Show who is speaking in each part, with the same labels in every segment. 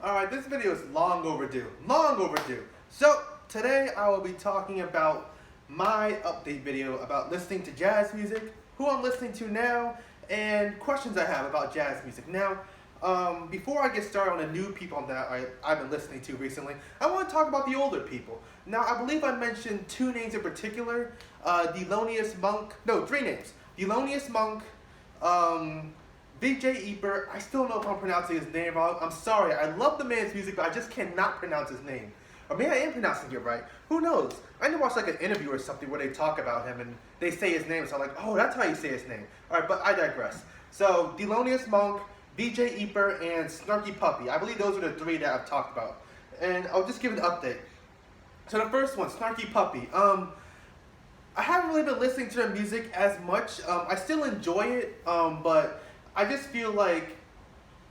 Speaker 1: Alright, this video is long overdue. Long overdue. So, today I will be talking about my update video about listening to jazz music, who I'm listening to now, and questions I have about jazz music. Now, before I get started on the new people that I've been listening to recently, I want to talk about the older people. Now, I believe I mentioned two names in particular. Thelonious Monk, no, three names. Thelonious Monk, VJ Ebert. I still don't know if I'm pronouncing his name wrong. I'm sorry. I love the man's music, but I just cannot pronounce his name. Or maybe I am pronouncing it right. Who knows? I need to watch like an interview or something where they talk about him and they say his name. So I'm like, oh, that's how you say his name. All right, but I digress. So Thelonious Monk, VJ Ebert, and Snarky Puppy. I believe those are the three that I've talked about. And I'll just give an update. So the first one, Snarky Puppy. I haven't really been listening to their music as much. I still enjoy it, but I just feel like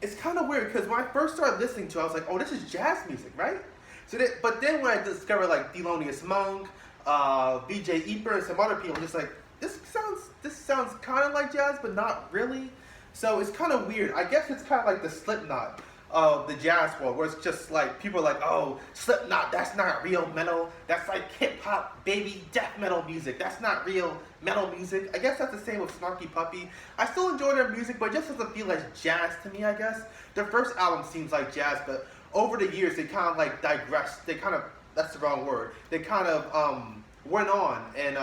Speaker 1: it's kind of weird because when I first started listening to it, I was like, oh, this is jazz music, right? But then when I discovered like Thelonious Monk, VJ Ebert, and some other people, I'm just like, this sounds kind of like jazz, but not really. So it's kind of weird. I guess it's kind of like the Slipknot of the jazz world, where it's just like people are like, oh, Slipknot, that's not real metal. That's like hip hop, baby, death metal music. That's not real metal music. I guess that's the same with Snarky Puppy. I still enjoy their music, but it just doesn't feel like jazz to me, I guess. Their first album seems like jazz, but over the years they kind of like digressed. They kind of, that's the wrong word. They kind of went on and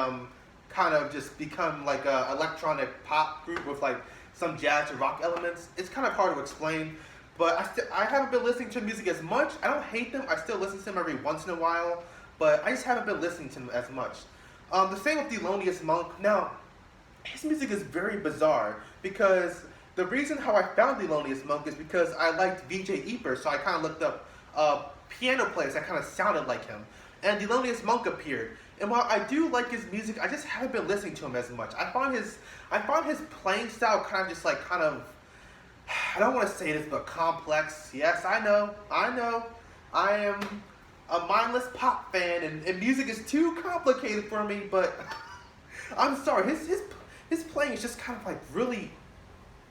Speaker 1: kind of just become like a electronic pop group with like some jazz or rock elements. It's kind of hard to explain. But I haven't been listening to music as much. I don't hate them. I still listen to them every once in a while. But I just haven't been listening to them as much. The same with Thelonious Monk. Now, his music is very bizarre. Because the reason how I found Thelonious Monk is because I liked VJ Ebert. So I kind of looked up piano players that kind of sounded like him. And Thelonious Monk appeared. And while I do like his music, I just haven't been listening to him as much. I find his playing style kind of I don't want to say this, but complex. Yes, I know. I am a mindless pop fan, and music is too complicated for me, but I'm sorry. His playing is just kind of like really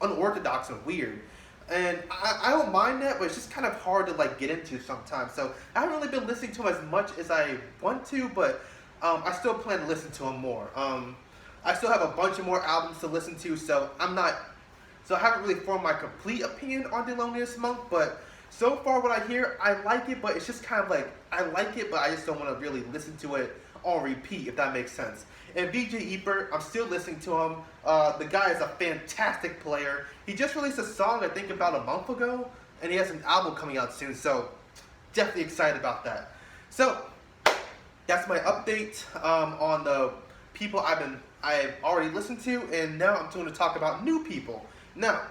Speaker 1: unorthodox and weird. And I don't mind that, but it's just kind of hard to like get into sometimes. So I haven't really been listening to him as much as I want to, but I still plan to listen to him more. I still have a bunch of more albums to listen to, so I haven't really formed my complete opinion on Thelonious Monk, but so far what I hear, I like it, but it's just kind of like, I like it, but I just don't want to really listen to it on repeat, if that makes sense. And VJ Ebert, I'm still listening to him. The guy is a fantastic player. He just released a song, I think, about a month ago, and he has an album coming out soon, so definitely excited about that. So, that's my update on the people I've already listened to, and now I'm going to talk about new people. Now,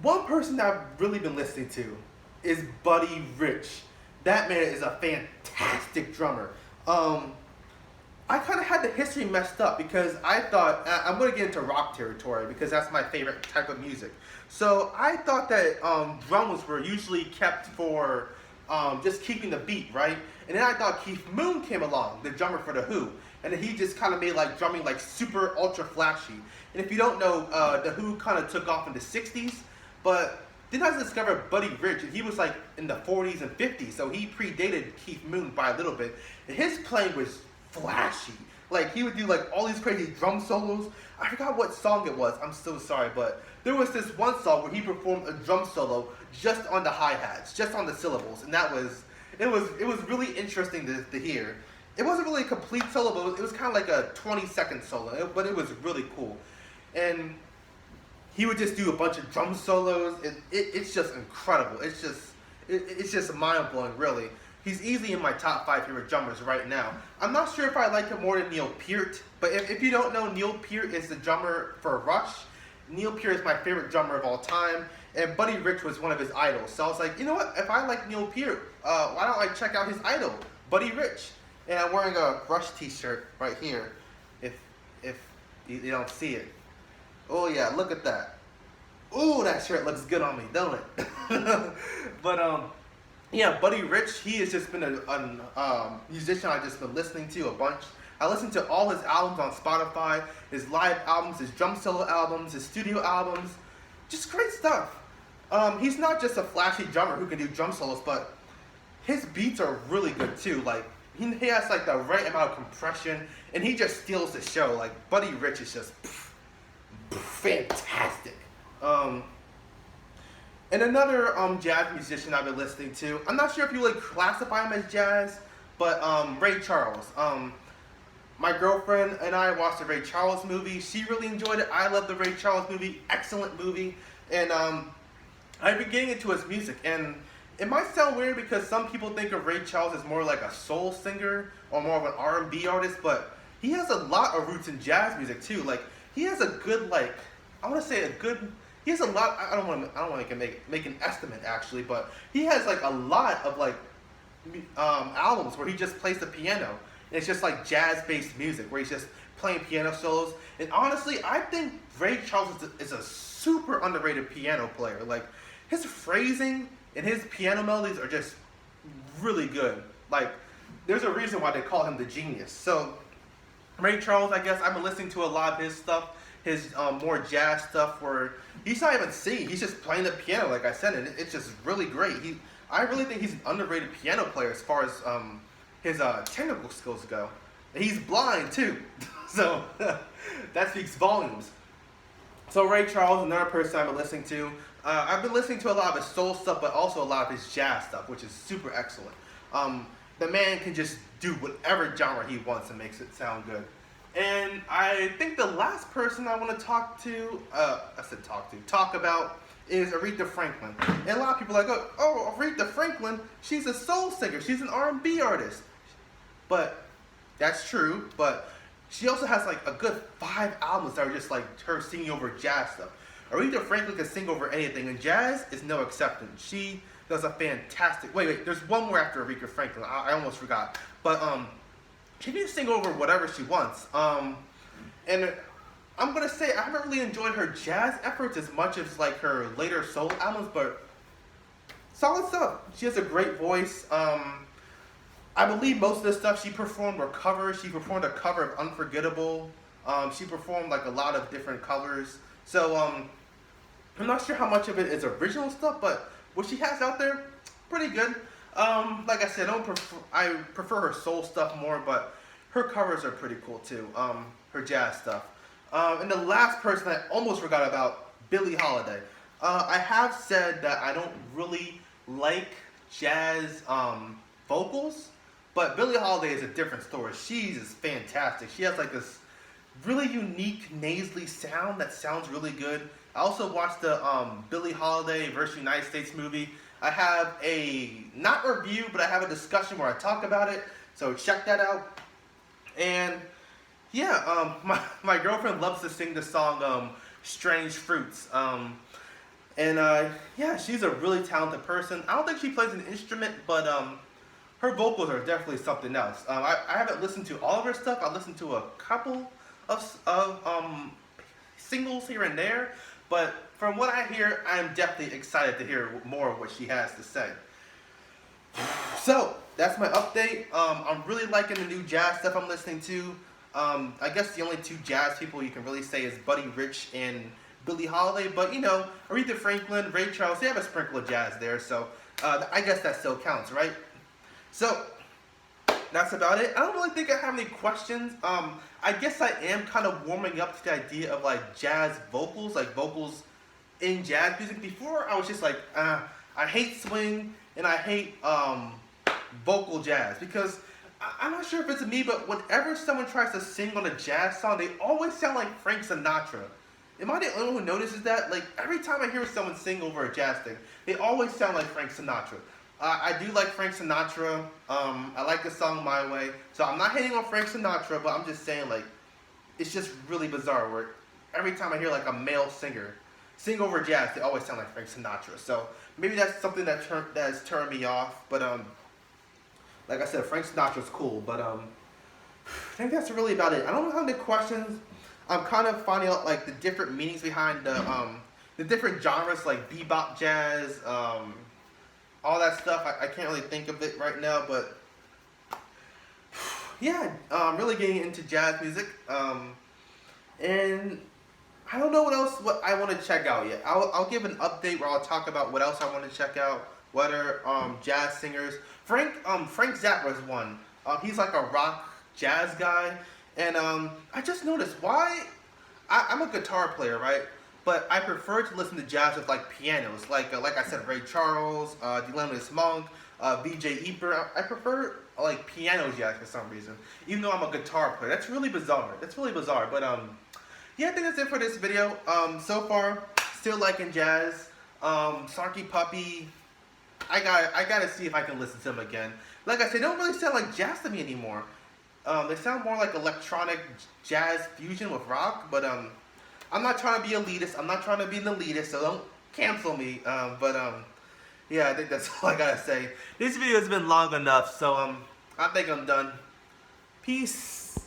Speaker 1: one person that I've really been listening to is Buddy Rich. That man is a fantastic drummer. I kind of had the history messed up because I thought, I'm going to get into rock territory because that's my favorite type of music. So I thought that drums were usually kept for just keeping the beat, right? And then I thought Keith Moon came along, the drummer for The Who. And then he just kind of made like drumming like super ultra flashy. And if you don't know, The Who kind of took off in the 60s. But then I discovered Buddy Rich, and he was like in the 40s and 50s. So he predated Keith Moon by a little bit. And his playing was flashy. Like he would do like all these crazy drum solos. I forgot what song it was. I'm so sorry. But there was this one song where he performed a drum solo just on the hi-hats, just on the syllables. And it was really interesting to hear. It wasn't really a complete solo, but it was kind of like a 20-second solo, but it was really cool. And he would just do a bunch of drum solos. It's just incredible. It's just mind-blowing, really. He's easily in my top 5 favorite drummers right now. I'm not sure if I like him more than Neil Peart, but if you don't know, Neil Peart is the drummer for Rush. Neil Peart is my favorite drummer of all time, and Buddy Rich was one of his idols. So I was like, you know what? If I like Neil Peart, why don't I check out his idol, Buddy Rich? And I'm wearing a Rush t-shirt right here, if you don't see it. Oh yeah, look at that. Ooh, that shirt looks good on me, don't it? But yeah, Buddy Rich, he has just been a musician I've just been listening to a bunch. I listened to all his albums on Spotify, his live albums, his drum solo albums, his studio albums. Just great stuff. He's not just a flashy drummer who can do drum solos, but his beats are really good too. Like he has like the right amount of compression, and he just steals the show. Like Buddy Rich is just fantastic. And another jazz musician I've been listening to. I'm not sure if you would classify him as jazz, but Ray Charles. My girlfriend and I watched the Ray Charles movie. She really enjoyed it. I love the Ray Charles movie. Excellent movie. And I've been getting into his music. And it might sound weird because some people think of Ray Charles as more like a soul singer or more of an R&B artist, but he has a lot of roots in jazz music too. Like he has a good he has a lot. I don't want to make an estimate actually, but he has like a lot of like albums where he just plays the piano. And it's just like jazz-based music where he's just playing piano solos. And honestly, I think Ray Charles is a super underrated piano player. Like his phrasing and his piano melodies are just really good. Like there's a reason why they call him the genius. So Ray Charles, I guess I've been listening to a lot of his stuff. His more jazz stuff where he's not even singing, he's just playing the piano like I said, and it's just really great. I really think he's an underrated piano player as far as his technical skills go. And he's blind too, so that speaks volumes. So Ray Charles, another person I've been listening to. I've been listening to a lot of his soul stuff, but also a lot of his jazz stuff, which is super excellent. The man can just do whatever genre he wants and makes it sound good. And I think the last person I want to talk about is Aretha Franklin. And a lot of people are like, oh, Aretha Franklin, she's a soul singer, she's an R&B artist. But that's true, but she also has like a good 5 albums that are just like her singing over jazz stuff. Aretha Franklin can sing over anything, and jazz is no exception. She does a fantastic, wait, there's one more after Aretha Franklin, I almost forgot. But she can sing over whatever she wants. And I'm gonna say I haven't really enjoyed her jazz efforts as much as like her later soul albums, but solid stuff. She has a great voice. I believe most of the stuff she performed were covers. She performed a cover of Unforgettable. She performed like a lot of different covers. So I'm not sure how much of it is original stuff, but what she has out there, pretty good. Like I said, I prefer her soul stuff more, but her covers are pretty cool too. Her jazz stuff. And the last person I almost forgot about, Billie Holiday. I have said that I don't really like jazz vocals, but Billie Holiday is a different story. She's fantastic. She has like this really unique nasally sound that sounds really good. I also watched the Billie Holiday vs. United States movie. I have not review, but I have a discussion where I talk about it, so check that out. And yeah, my girlfriend loves to sing the song Strange Fruits. Yeah, she's a really talented person. I don't think she plays an instrument, but her vocals are definitely something else. I haven't listened to all of her stuff. I listened to a couple of singles here and there, but from what I hear, I'm definitely excited to hear more of what she has to say. So, that's my update. I'm really liking the new jazz stuff I'm listening to. I guess the only 2 jazz people you can really say is Buddy Rich and Billie Holiday, but you know, Aretha Franklin, Ray Charles, they have a sprinkle of jazz there, so I guess that still counts, right? So, that's about it. I don't really think I have any questions. I guess I am kind of warming up to the idea of like jazz vocals, like vocals in jazz music. Before I was just like, I hate swing and I hate vocal jazz because I'm not sure if it's me, but whenever someone tries to sing on a jazz song, they always sound like Frank Sinatra. Am I the only one who notices that? Like every time I hear someone sing over a jazz thing, they always sound like Frank Sinatra. I do like Frank Sinatra. I like the song My Way. So I'm not hating on Frank Sinatra, but I'm just saying like, it's just really bizarre where every time I hear like a male singer sing over jazz, they always sound like Frank Sinatra. So maybe that's something that has turned me off. But like I said, Frank Sinatra's cool. But I think that's really about it. I don't have any questions. I'm kind of finding out like the different meanings behind the different genres like bebop jazz, all that stuff. I can't really think of it right now, but yeah, I'm really getting into jazz music. And I don't know what I want to check out yet. I'll give an update where I'll talk about what else I want to check out. What are jazz singers? Frank Zappa is one. He's like a rock jazz guy, and I just noticed why I'm a guitar player, right? But I prefer to listen to jazz with like pianos, like I said, Ray Charles, Thelonious Monk, B.J. Eber. I prefer like piano jazz for some reason, even though I'm a guitar player. That's really bizarre. But yeah, I think that's it for this video. So far, still liking jazz. Sarky Puppy. I gotta see if I can listen to them again. Like I said, they don't really sound like jazz to me anymore. They sound more like electronic jazz fusion with rock, but I'm not trying to be elitist. I'm not trying to be an elitist, so don't cancel me. Yeah, I think that's all I gotta say. This video has been long enough, so I think I'm done. Peace.